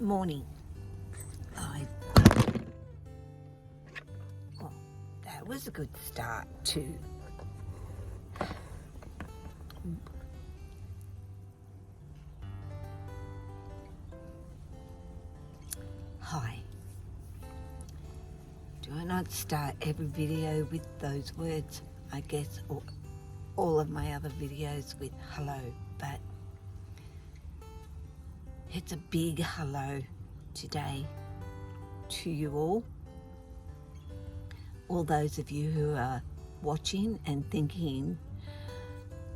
morning. Well, that was a good start too. Hi. Do I not start every video with those words? I guess, or all of my other videos with hello, but it's a big hello today to you all those of you who are watching and thinking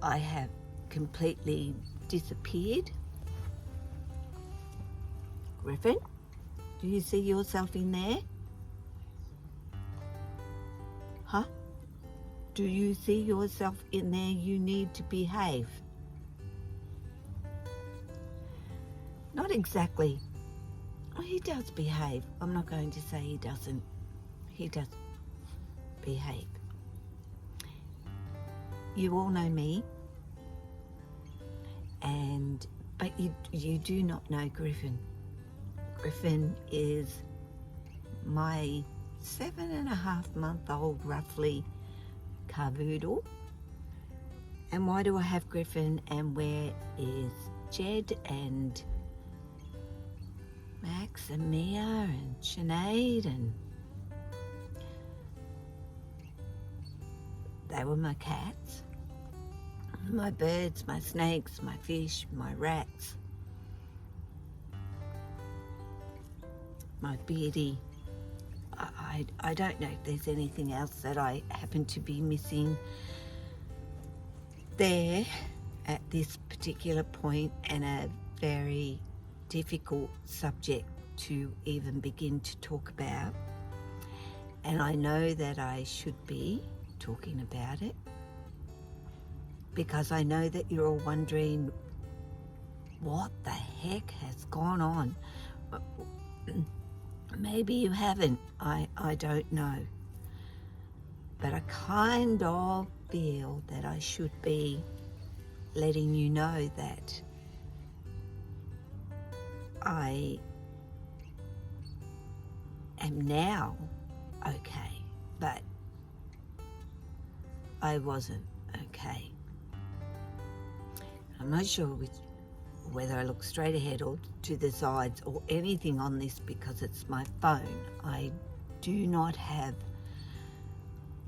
I have completely disappeared. Griffin, do you see yourself in there? Huh? Do you see yourself in there? You need to behave. Not exactly. Well, he does behave. I'm not going to say he doesn't. He does behave. You all know me, but you do not know Griffin. Griffin is my 7.5-month-old, roughly, cavoodle. And why do I have Griffin, and where is Jed and Max and Mia and Sinead? And they were my cats, my birds, my snakes, my fish, my rats, my beardy. I don't know if there's anything else that I happen to be missing there at this particular point, and a very difficult subject to even begin to talk about. And I know that I should be talking about it, because I know that you're all wondering what the heck has gone on. Maybe you haven't, I don't know. But I kind of feel that I should be letting you know that I am now okay, but I wasn't okay. I'm not sure whether I look straight ahead or to the sides or anything on this, because it's my phone. I do not have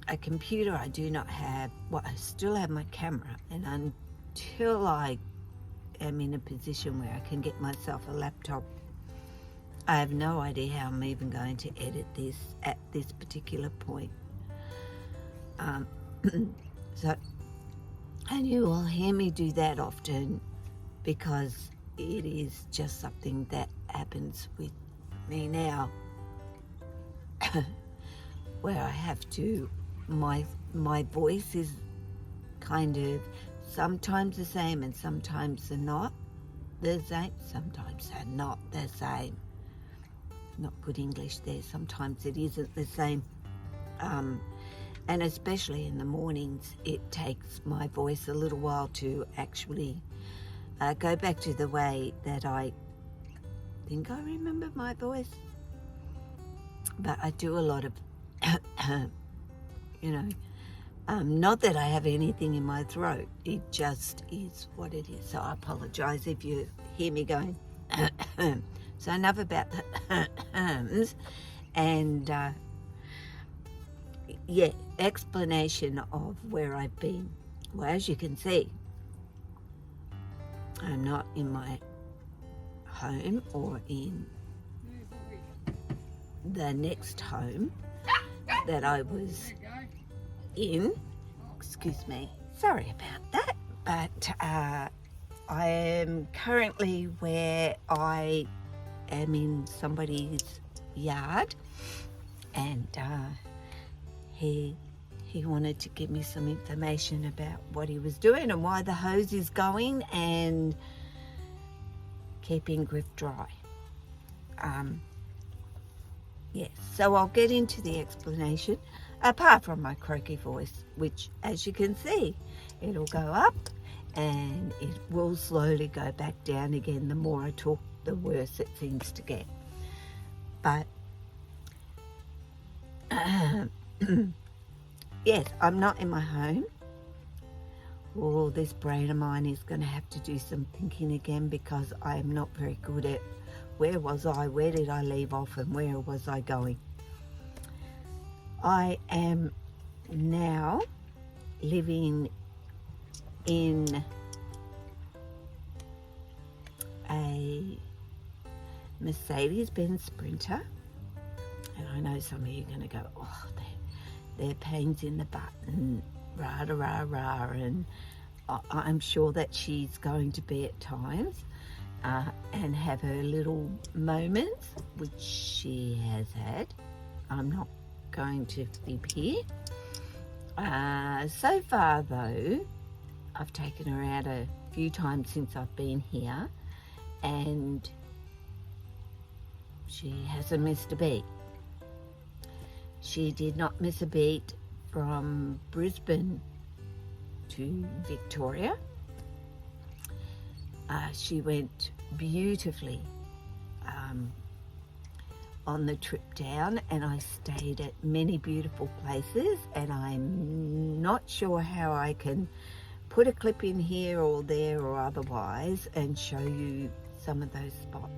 a computer. I do not have, well, I still have my camera, and until I am in a position where I can get myself a laptop, I have no idea how I'm even going to edit this at this particular point. So, and you will hear me do that often, because it is just something that happens with me now, where I have to, my voice is kind of sometimes the same and sometimes they're not the same, sometimes they're not the same. Not good English there. Sometimes it isn't the same. And especially in the mornings, it takes my voice a little while to actually go back to the way that I think I remember my voice. But I do a lot of, not that I have anything in my throat. It just is what it is. So I apologize if you hear me going. So enough about the and explanation of where I've been. Well, as you can see, I'm not in my home or in the next home that I was in. Excuse me, sorry about that, but I am currently where I am in somebody's yard, and he wanted to give me some information about what he was doing and why the hose is going and keeping Griff dry. Yes, so I'll get into the explanation, apart from my croaky voice, which, as you can see, it'll go up and it will slowly go back down again the more I talk the worse it seems to get. But yes, I'm not in my home. Well, this brain of mine is going to have to do some thinking again, because I am not very good at where was I, where did I leave off, and where was I going. I am now living in a Mercedes-Benz Sprinter, and I know some of you are going to go, oh, they're pains in the butt and rah rah rah, and I'm sure that she's going to be at times and have her little moments, which she has had. I'm not going to fib here. So far though, I've taken her out a few times since I've been here, and she hasn't missed a beat. She did not miss a beat from Brisbane to Victoria. She went beautifully on the trip down, and I stayed at many beautiful places, and I'm not sure how I can put a clip in here or there or otherwise and show you some of those spots.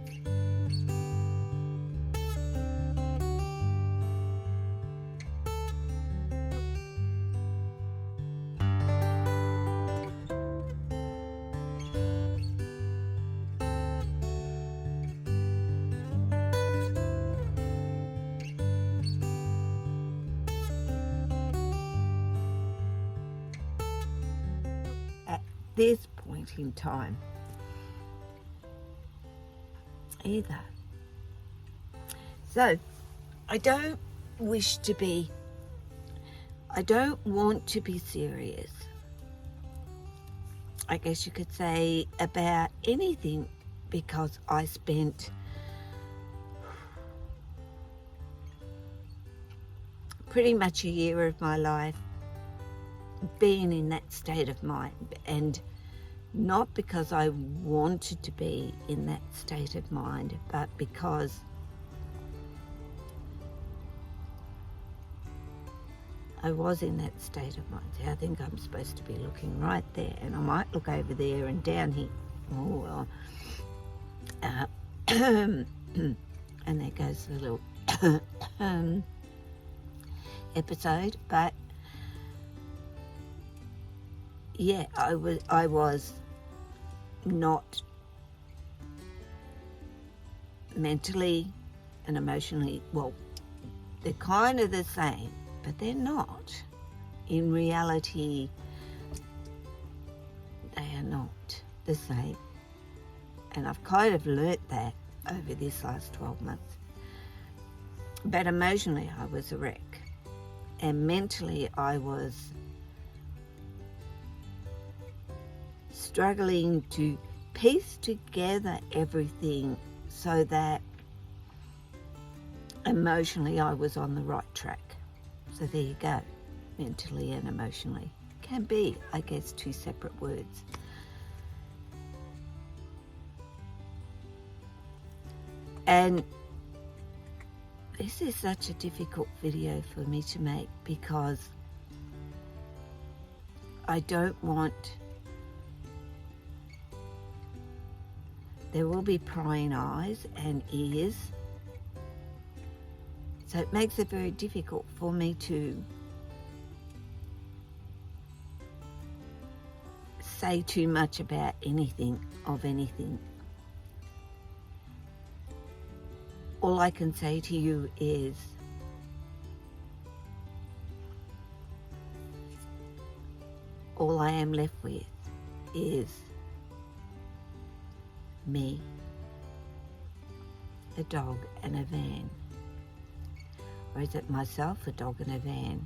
This point in time either. So I don't want to be serious, I guess you could say, about anything, because I spent pretty much a year of my life being in that state of mind, and not because I wanted to be in that state of mind, but because I was in that state of mind. See, I think I'm supposed to be looking right there, and I might look over there and down here. Oh well. And there goes the little episode. But yeah, I was not mentally and emotionally, well, they're kind of the same, but they're not. In reality, they are not the same. And I've kind of learnt that over this last 12 months. But emotionally, I was a wreck. And mentally, I was struggling to piece together everything so that emotionally I was on the right track. So there you go, mentally and emotionally. Can be, I guess, two separate words. And this is such a difficult video for me to make, because I don't want... There will be prying eyes and ears, so it makes it very difficult for me to say too much about anything of anything. All I can say to you is all I am left with is me, a dog and a van. Or is it myself, a dog and a van?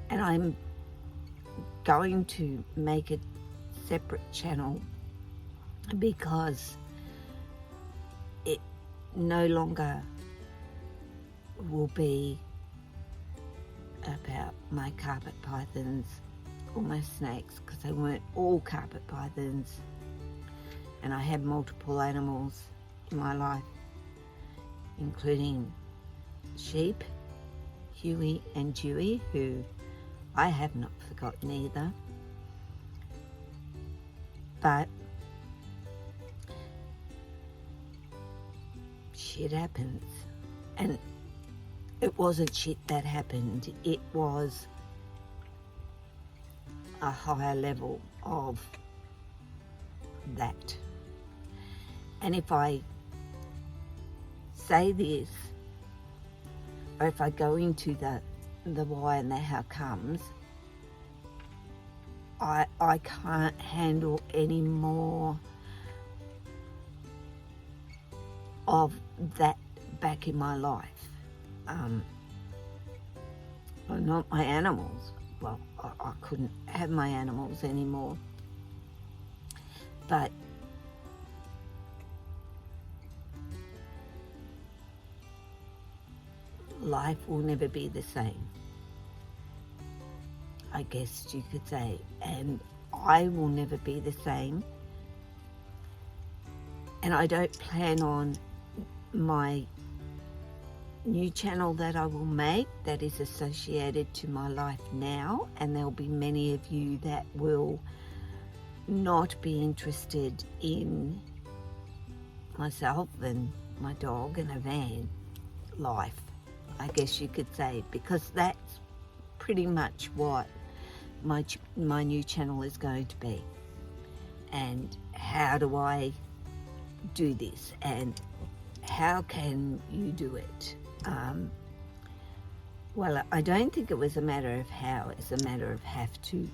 And I'm going to make a separate channel, because it no longer will be about my carpet pythons or my snakes, because they weren't all carpet pythons. and I had multiple animals in my life, including sheep, Huey and Dewey, who I have not forgotten either. But shit happens, and it wasn't shit that happened, it was a higher level of that. And if I say this, or if I go into the why and the how comes, I can't handle any more of that back in my life. Well, not my animals. Well, I couldn't have my animals anymore. But life will never be the same, I guess you could say, and I will never be the same. And I don't plan on my new channel that I will make that is associated to my life now, and there'll be many of you that will not be interested in myself and my dog and a van life, I guess you could say, because that's pretty much what my new channel is going to be. And how do I do this, and how can you do it? Well, I don't think it was a matter of how, it's a matter of have to.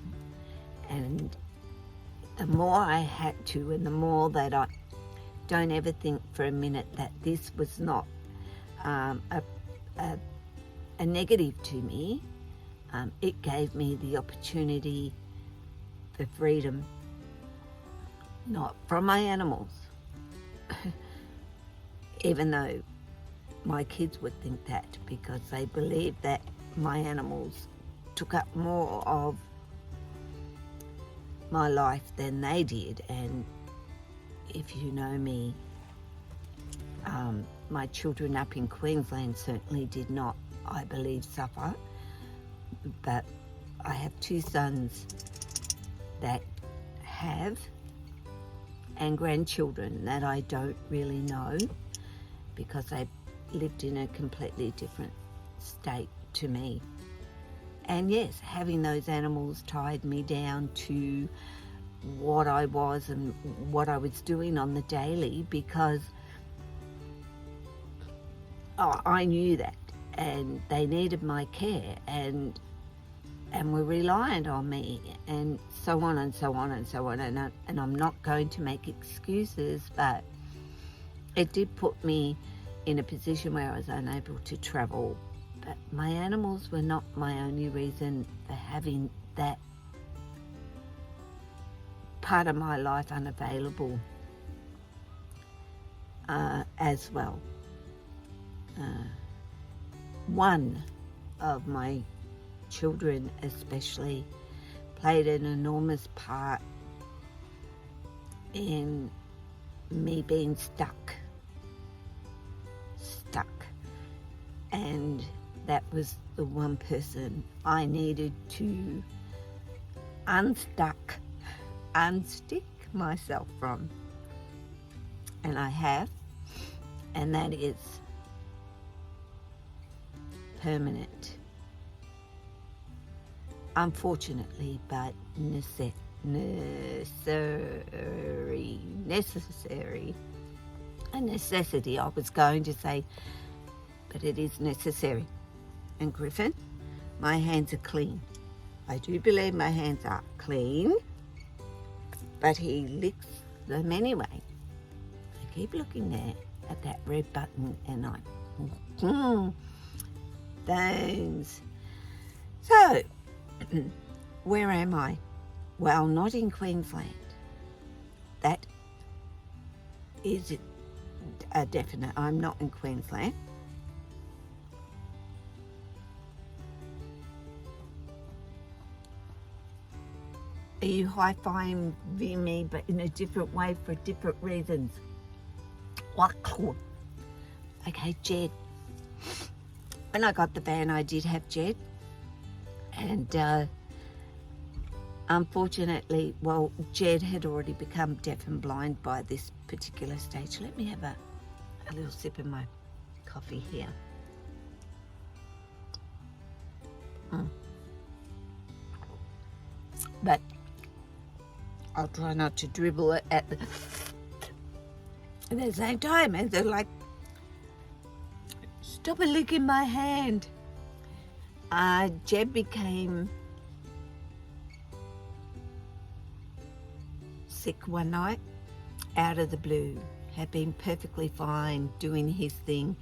And the more I had to, and the more that I don't ever think for a minute that this was not a negative to me, it gave me the opportunity for freedom, not from my animals, even though my kids would think that, because they believe that my animals took up more of my life than they did. And if you know me, my children up in Queensland certainly did not, I believe, suffer. But I have two sons that have, and grandchildren that I don't really know, because they've lived in a completely different state to me. And yes, having those animals tied me down to what I was and what I was doing on the daily, because I knew that, and they needed my care, and were reliant on me, and so on and so on and so on. And I'm not going to make excuses, but it did put me in a position where I was unable to travel. But my animals were not my only reason for having that part of my life unavailable as well. One of my children especially played an enormous part in me being stuck, and that was the one person I needed to unstick myself from, and I have, and that is permanent, unfortunately, but necessary, a necessity, I was going to say, but it is necessary. And Griffin, my hands are clean. I do believe my hands are clean, but he licks them anyway. I keep looking there at that red button, and I'm bones. So, where am I? Well, not in Queensland. That is a definite. I'm not in Queensland. Are you high-fiving me, but in a different way for different reasons? Okay, Jed. When I got the van, I did have Jed. And unfortunately, well, Jed had already become deaf and blind by this particular stage. Let me have a little sip of my coffee here. But I'll try not to dribble it at the same time. And they're like, stop it licking my hand. Jed became sick one night out of the blue. Had been perfectly fine doing his thing,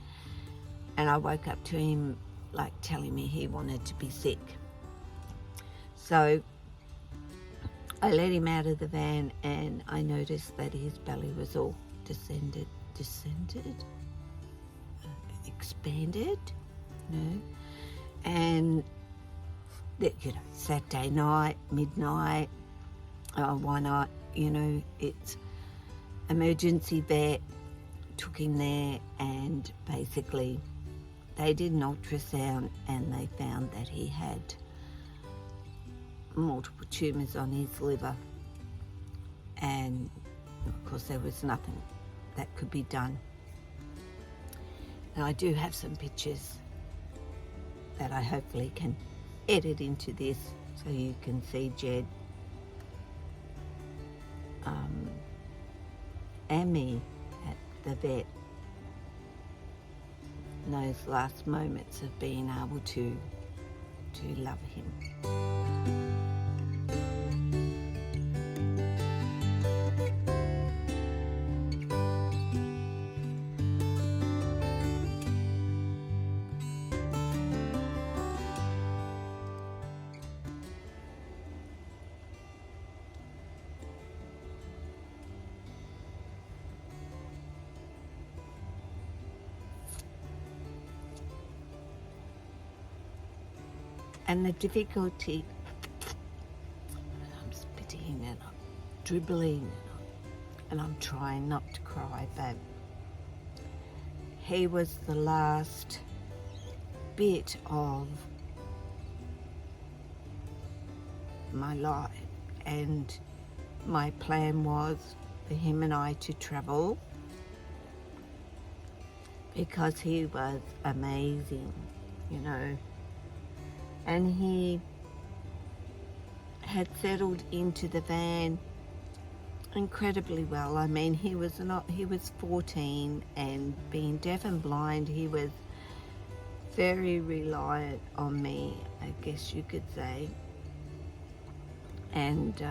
and I woke up to him like telling me he wanted to be sick. So I let him out of the van, and I noticed that his belly was all expanded, and Saturday night, midnight, why not? It's emergency vet, took him there, and basically they did an ultrasound and they found that he had multiple tumours on his liver, and of course there was nothing that could be done. And I do have some pictures that I hopefully can edit into this so you can see Jed and me at the vet in those last moments of being able to love him. And the difficulty, I'm spitting and I'm dribbling and I'm trying not to cry, but he was the last bit of my life, and my plan was for him and I to travel because he was amazing, and he had settled into the van incredibly well. I mean, he was 14, and being deaf and blind, he was very reliant on me, I guess you could say. And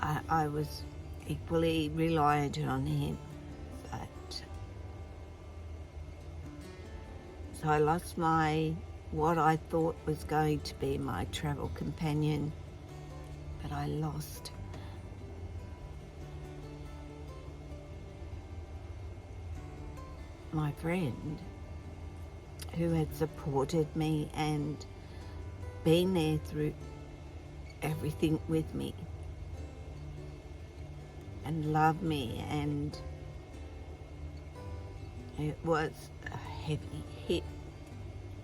I was equally reliant on him. So I lost what I thought was going to be my travel companion, but I lost my friend who had supported me and been there through everything with me and loved me, and it was a heavy hit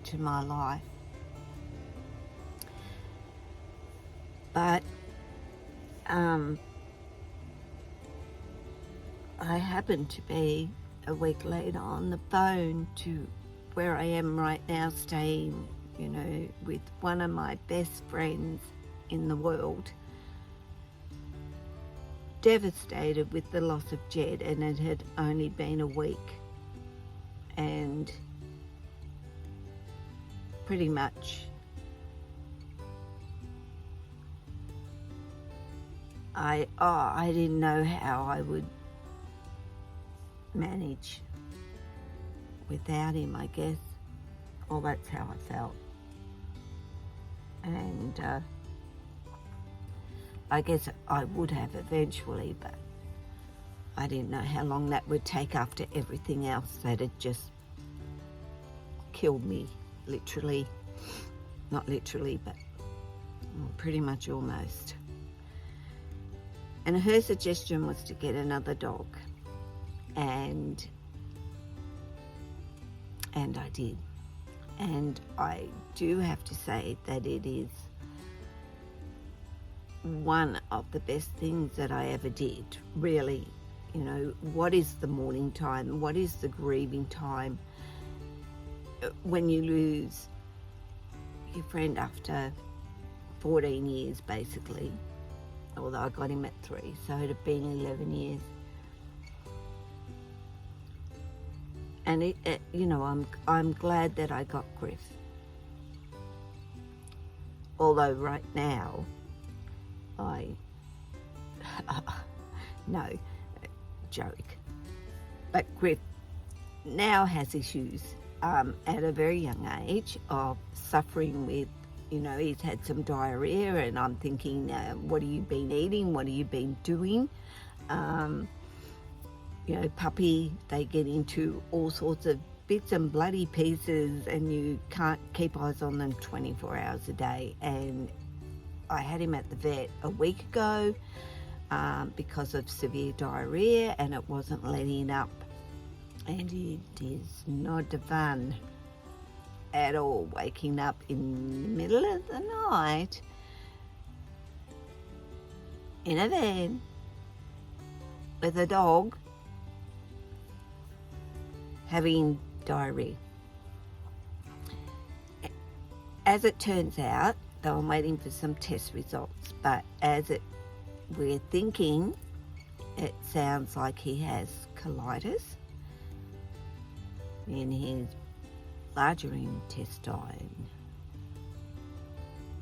to my life. But I happened to be a week later on the phone to where I am right now, staying, with one of my best friends in the world, devastated with the loss of Jed, and it had only been a week. And pretty much I didn't know how I would manage without him, I guess. Well, that's how I felt. And I guess I would have eventually, but I didn't know how long that would take after everything else that had just killed me, literally. Not literally, but pretty much almost. And her suggestion was to get another dog. And I did. And I do have to say that it is one of the best things that I ever did, really. You know, what is the mourning time? What is the grieving time when you lose your friend after 14 years, basically? Although I got him at 3, so it'd have been 11 years. And you know, I'm glad that I got Griff. Although right now, no, joke. But Griff now has issues at a very young age of suffering with, you know, he's had some diarrhea, and I'm thinking, what have you been eating? What have you been doing? You know, puppy, they get into all sorts of bits and bloody pieces, and you can't keep eyes on them 24 hours a day. And I had him at the vet a week ago because of severe diarrhea, and it wasn't letting up. And it is not fun at all, waking up in the middle of the night in a van with a dog having diarrhea. As it turns out, though I'm waiting for some test results, but we're thinking, it sounds like he has colitis in his larger intestine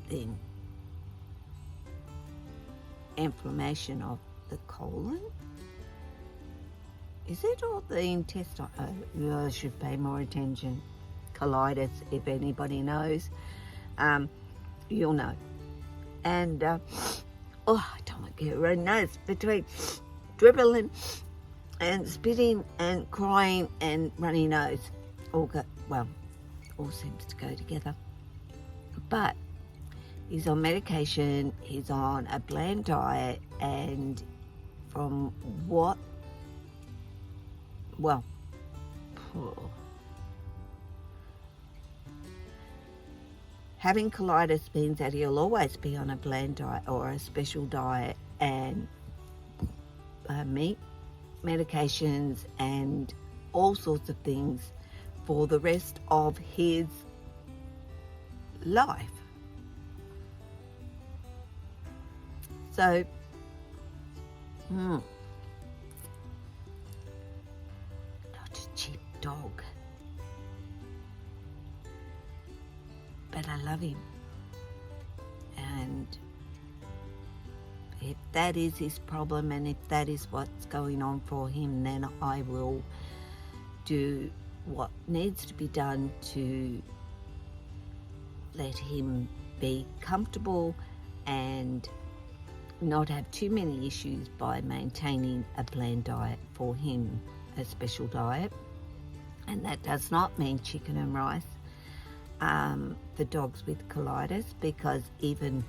thing. Inflammation of the colon. Is it all the intestine? Oh, I should pay more attention. Colitis, if anybody knows, you'll know. And I don't want to get a red nose between dribbling and spitting and crying and runny nose. All seems to go together. But he's on medication. He's on a bland diet, and from what? Well, having colitis means that he'll always be on a bland diet or a special diet, and meat, medications, and all sorts of things for the rest of his life. So, not a cheap dog, but I love him. And if that is his problem, and if that is what's going on for him, then I will do what needs to be done to let him be comfortable and not have too many issues by maintaining a bland diet for him, a special diet. And that does not mean chicken and rice for dogs with colitis, because even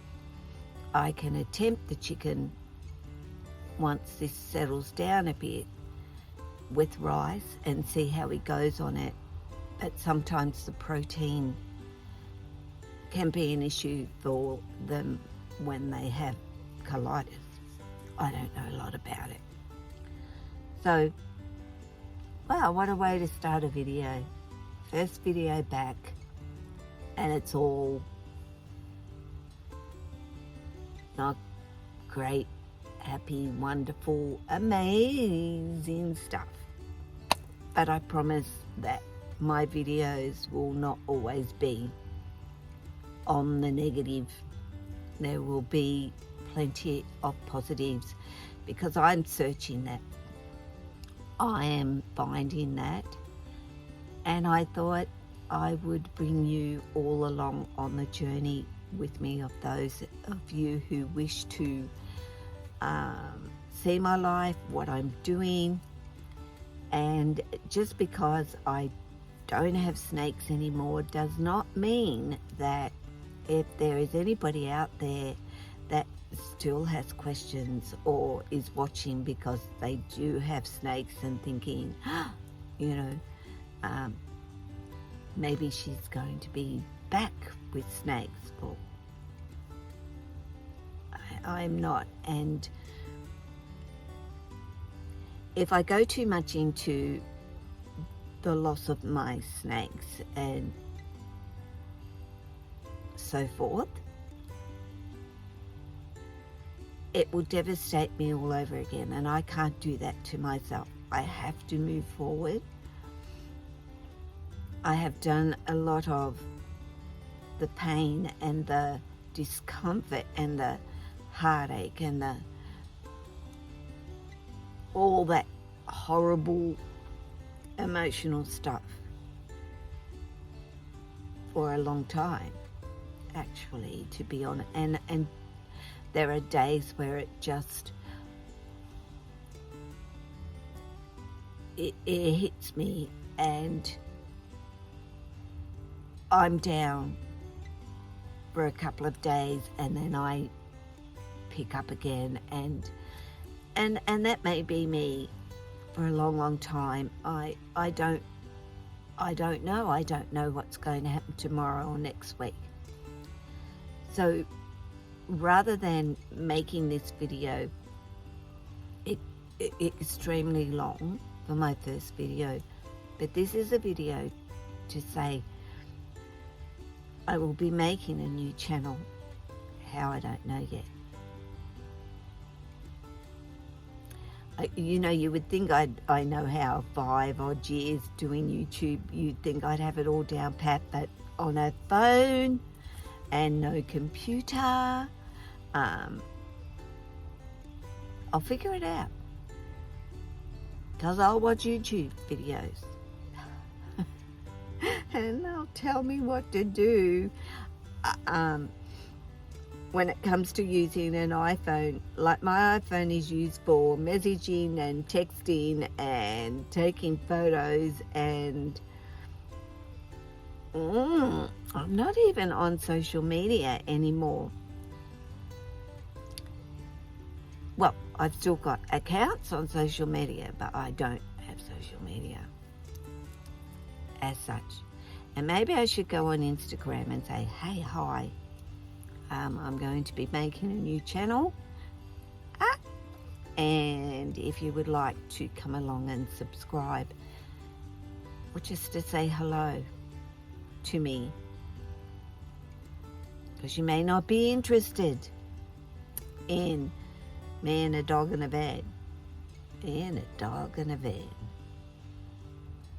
I can attempt the chicken once this settles down a bit with rice and see how he goes on it. But sometimes the protein can be an issue for them when they have colitis. I don't know a lot about it. So, wow, what a way to start a video. First video back, and it's all not great, happy, wonderful, amazing stuff. But I promise that my videos will not always be on the negative. There will be plenty of positives, because I'm searching that. I am finding that. And I thought I would bring you all along on the journey with me, of those of you who wish to see my life, what I'm doing. And just because I don't have snakes anymore does not mean that if there is anybody out there that still has questions or is watching because they do have snakes and thinking, you know, maybe she's going to be back with snakes. Well, I'm not. And if I go too much into the loss of my snakes and so forth, it will devastate me all over again, and I can't do that to myself. I have to move forward. I have done a lot of the pain and the discomfort and the heartache and all that horrible emotional stuff for a long time, actually, to be honest. And there are days where it just it hits me and I'm down for a couple of days, and then I pick up again, and that may be me for a long time. I don't know. I don't know what's going to happen tomorrow or next week. So rather than making this video extremely long for my first video, but this is a video to say I will be making a new channel. How, I don't know yet. You know, you would think I know how 5 odd years doing YouTube, you'd think I'd have it all down pat, but on a phone and no computer, I'll figure it out, because I'll watch YouTube videos and they'll tell me what to do. When it comes to using an iPhone, like my iPhone is used for messaging and texting and taking photos, and I'm not even on social media anymore. Well, I've still got accounts on social media, but I don't have social media as such. And maybe I should go on Instagram and say, hey, hi, I'm going to be making a new channel, and if you would like to come along and subscribe, or just to say hello to me, because you may not be interested in me and a dog in a van. And a dog in a van.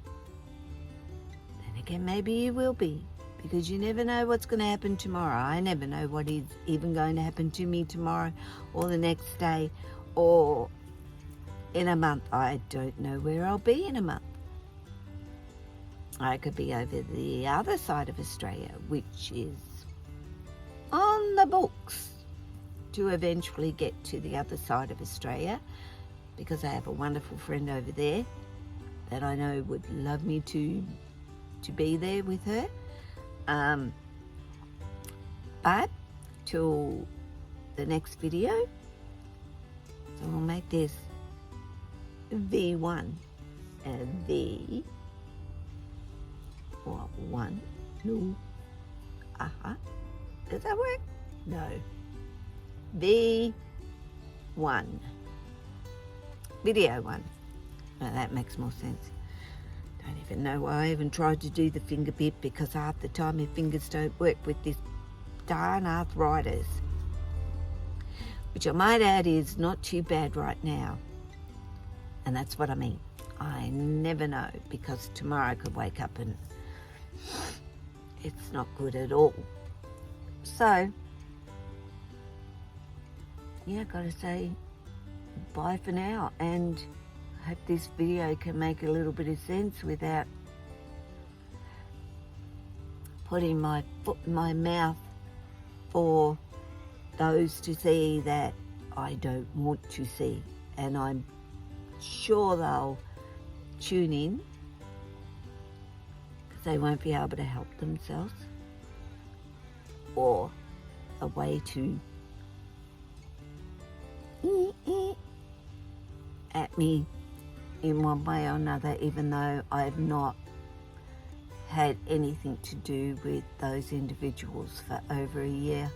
Then again, maybe you will be, because you never know what's going to happen tomorrow. I never know what is even going to happen to me tomorrow or the next day or in a month. I don't know where I'll be in a month. I could be over the other side of Australia, which is on the books to eventually get to the other side of Australia, because I have a wonderful friend over there that I know would love me to be there with her. But till the next video, so we'll make this V1 and V, or 1, no, does that work? No, V1, video 1. Well, that makes more sense. Don't even know why I even tried to do the finger bit, because half the time my fingers don't work with this darn arthritis, which I might add is not too bad right now. And that's what I mean. I never know, because tomorrow I could wake up and it's not good at all. So yeah, gotta say bye for now, and I hope this video can make a little bit of sense without putting my foot in my mouth for those to see that I don't want to see. And I'm sure they'll tune in, because they won't be able to help themselves, or a way to at me in one way or another, even though I've not had anything to do with those individuals for over a year.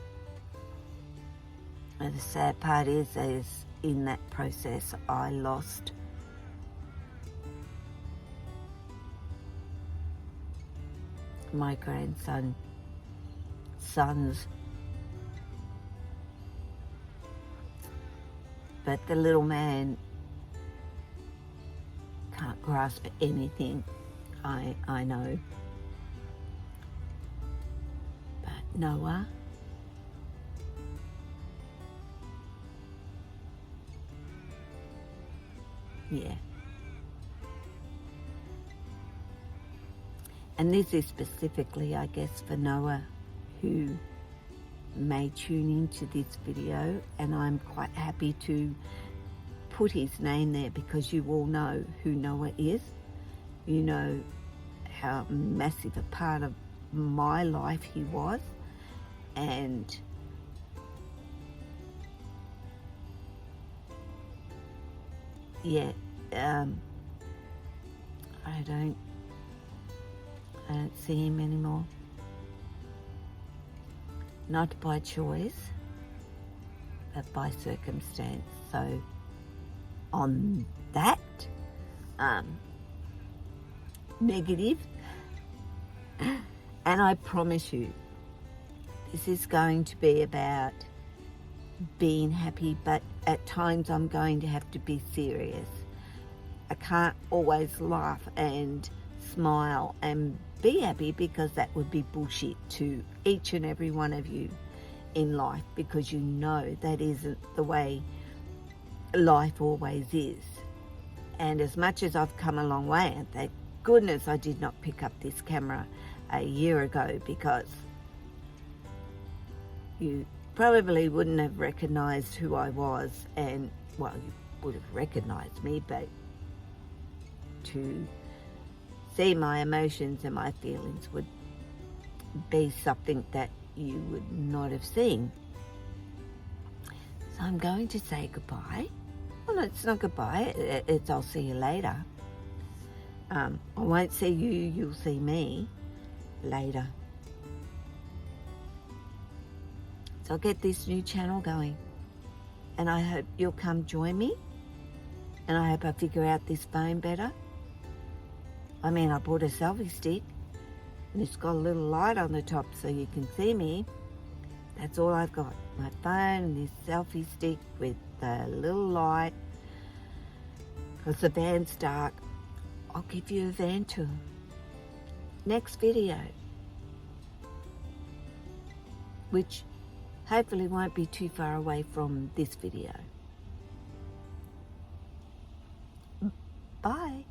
And the sad part is in that process I lost my sons, but the little man can't grasp anything, I know. But Noah, yeah. And this is specifically, I guess, for Noah, who may tune into this video, and I'm quite happy to put his name there because you all know who Noah is. You know how massive a part of my life he was, and yeah, I don't see him anymore. Not by choice, but by circumstance. So on that negative, and I promise you, this is going to be about being happy, but at times I'm going to have to be serious. I can't always laugh and smile and be happy, because that would be bullshit to each and every one of you in life, because you know that isn't the way life always is. And as much as I've come a long way, and thank goodness I did not pick up this camera a year ago, because you probably wouldn't have recognized who I was, and well, you would have recognized me, but to see my emotions and my feelings would be something that you would not have seen. So I'm going to say goodbye. Well, no, it's not goodbye, it's I'll see you later. I won't see you, you'll see me later. So I'll get this new channel going, and I hope you'll come join me, and I hope I figure out this phone better. I mean, I bought a selfie stick, and it's got a little light on the top so you can see me. That's all I've got. My phone and this selfie stick with the little light. Because the van's dark. I'll give you a van tour. Next video. Which hopefully won't be too far away from this video. Bye.